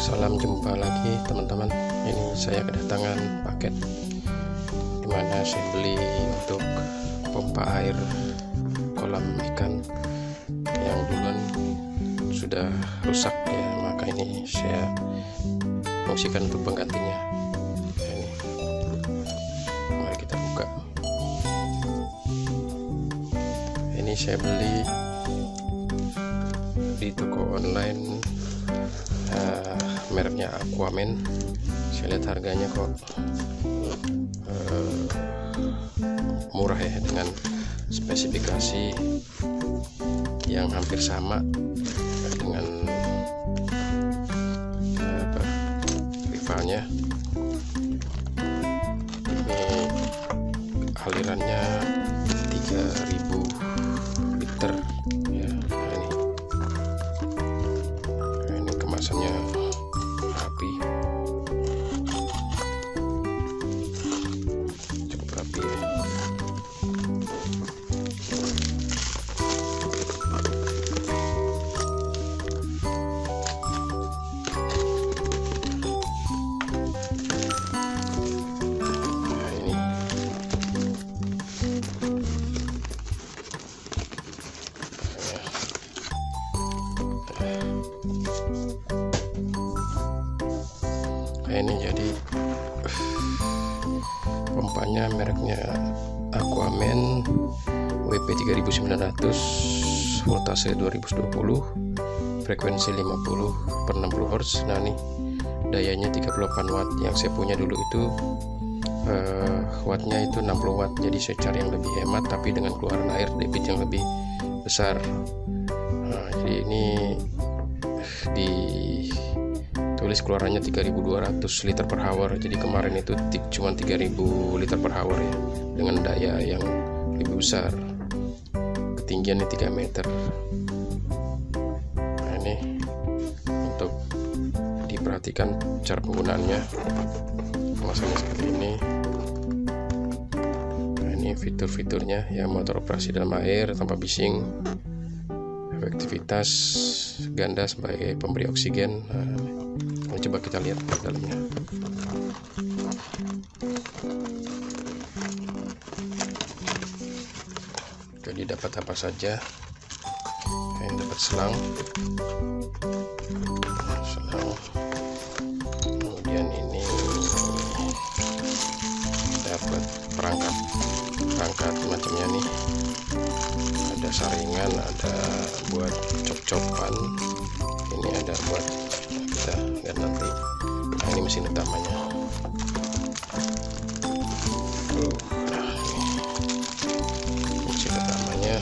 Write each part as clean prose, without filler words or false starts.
Salam jumpa lagi teman-teman. Ini saya kedatangan paket dimana saya beli untuk pompa air kolam ikan yang duluan sudah rusak ya, maka ini saya fungsikan untuk penggantinya. Ini mari kita buka. Ini saya beli di toko online, mereknya Aquaman. Saya lihat harganya kok murah ya, dengan spesifikasi yang hampir sama dengan rivalnya. Ini alirannya 3000 liter ya. Ini kemasannya rapi, cukup rapi ya. Ini jadi pompanya mereknya Aquaman WP 3900, voltase 2020, frekuensi 50/60 Hz. Nah ini dayanya 38 watt. Yang saya punya dulu itu wattnya itu 60 watt, jadi saya cari yang lebih hemat tapi dengan keluaran air debit yang lebih besar. Nah, jadi ini tulis keluarannya 3200 liter per hour, jadi kemarin itu cuma 3000 liter per hour ya, dengan daya yang lebih besar, ketinggiannya 3 meter. Nah ini untuk diperhatikan cara penggunaannya, kemasannya seperti ini. Nah ini fitur-fiturnya ya, motor operasi dalam air tanpa bising, efektivitas ganda sebagai pemberi oksigen. Nah, coba kita lihat dalamnya. Jadi dapat apa saja? Ini dapat selang, kemudian ini dapat perangkat macamnya nih. Ada saringan, ada buat cop-copan, ini ada buat kita lihat nanti. Nah ini mesin utamanya. Mesin utamanya.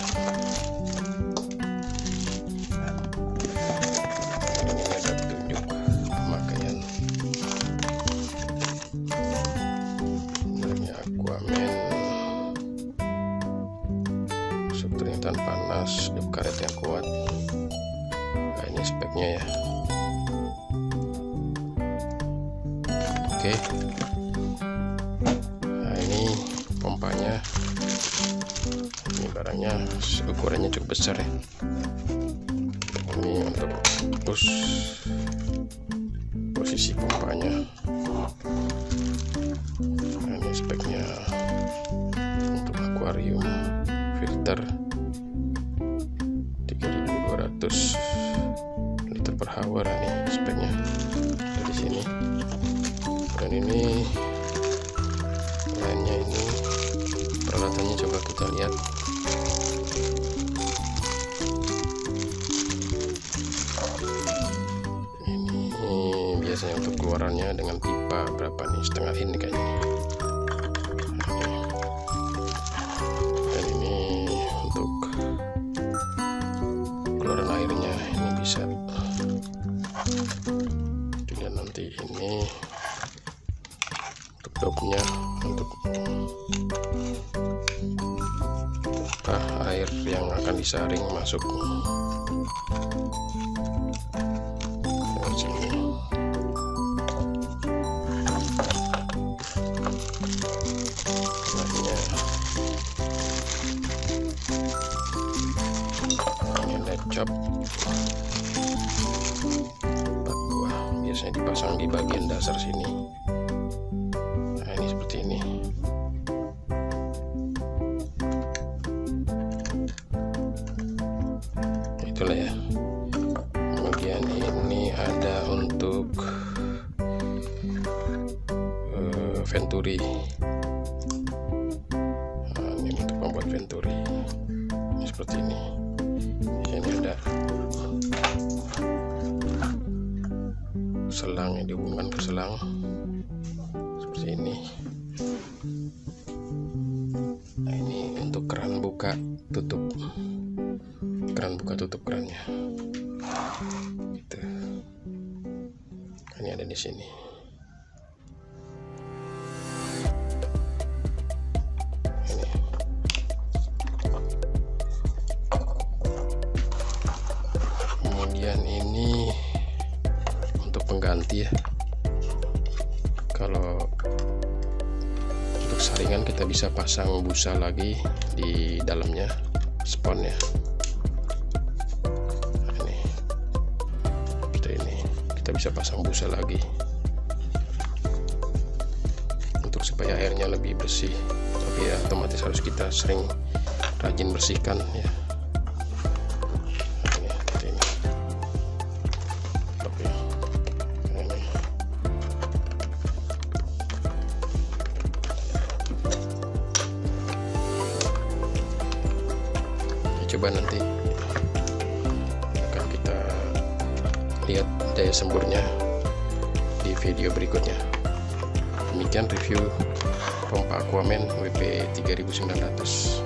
Dan ini ada petunjuk pemakaian. Namanya Aquaman, strukturnya tahan panas, dep karet yang kuat. Nah ini speknya ya. Oke. Nah ini pompanya, ini barangnya ukurannya cukup besar ya. Ini untuk posisi pompanya. Nah, ini speknya untuk akuarium filter 3200 liter per hour. Ini speknya dari sini. Dan ini lainnya, ini peralatannya coba kita lihat. Ini biasanya untuk keluarannya dengan pipa berapa nih, setengah ini kayaknya. Dan ini untuk keluaran airnya, ini bisa dilihat nanti. Ini dopnya untuk air yang akan disaring masuk lewat sini. Ini ada cap 4 buah biasanya Ini dipasang di bagian dasar sini. Nah, ini seperti ini. Itulah ya. Kemudian ini ada untuk Venturi. Nah, ini untuk membuat Venturi. Ini seperti ini. Ini ada selang yang dihubungkan ke selang seperti ini. Nah, ini untuk keran buka tutup, keran buka tutup kerannya. Gitu. Ini ada di sini. Ini. Kemudian ini untuk pengganti ya. Kalau untuk saringan kita bisa pasang busa lagi di dalamnya, sponnya. Kita bisa pasang busa lagi untuk supaya airnya lebih bersih, tapi ya otomatis harus kita sering rajin bersihkan ya. Ini, ini. Oke. Ini. Coba nanti akan kita lihat daya semburnya di video berikutnya. Demikian review pompa Aquaman WP 3900.